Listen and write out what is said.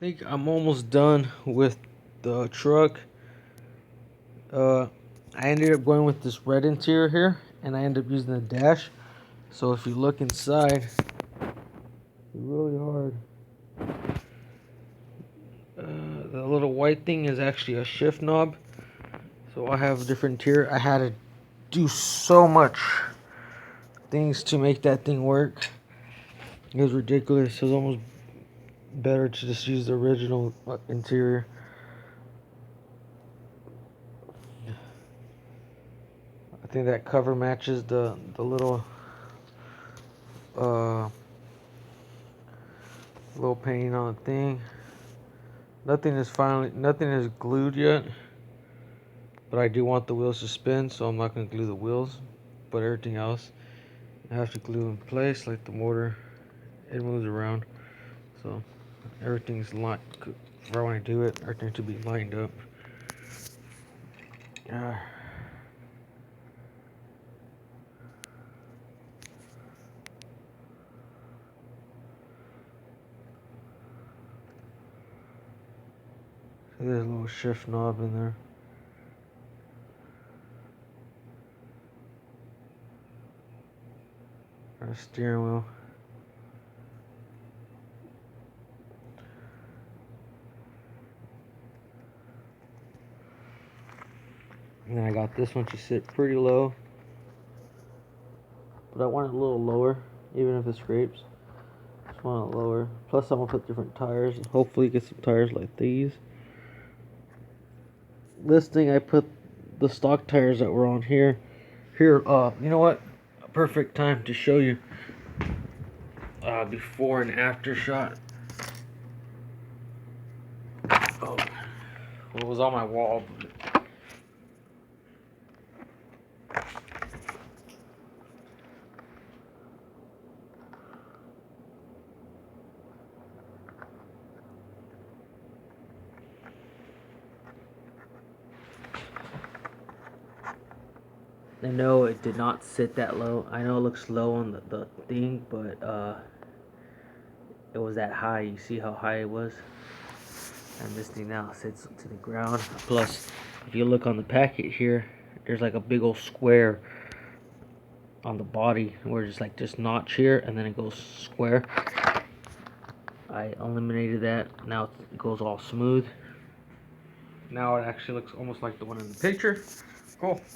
think I'm almost done with the truck. I ended up going with this red interior here, and I ended up using the dash. So if you look inside, it's really hard. The little white thing is actually a shift knob. So I have a different interior. I had to do so much things to make that thing work. It was ridiculous. It was almost better to just use the original interior. I think that cover matches the little little painting on the thing. Nothing is glued yet, but I do want the wheels to spin, so I'm not going to glue the wheels. But everything else I have to glue in place, like the motor. It moves around, so everything's lined. For when I do it, everything to be lined up. There's a little shift knob in there. Our steering wheel. And then I got this one to sit pretty low, but I want it a little lower, even if it scrapes. Just want it lower. Plus, I'm gonna put different tires, and hopefully get some tires like these. This thing, I put the stock tires that were on here. Here, you know what? A perfect time to show you before and after shot. Oh, well, it was on my wall. I know it did not sit that low. I know it looks low on the thing, but it was that high. You see how high it was? And this thing now sits to the ground. Plus, if you look on the packet here, there's like a big old square on the body where it's like this notch here, and then it goes square. I eliminated that. Now it goes all smooth. Now it actually looks almost like the one in the picture. Cool.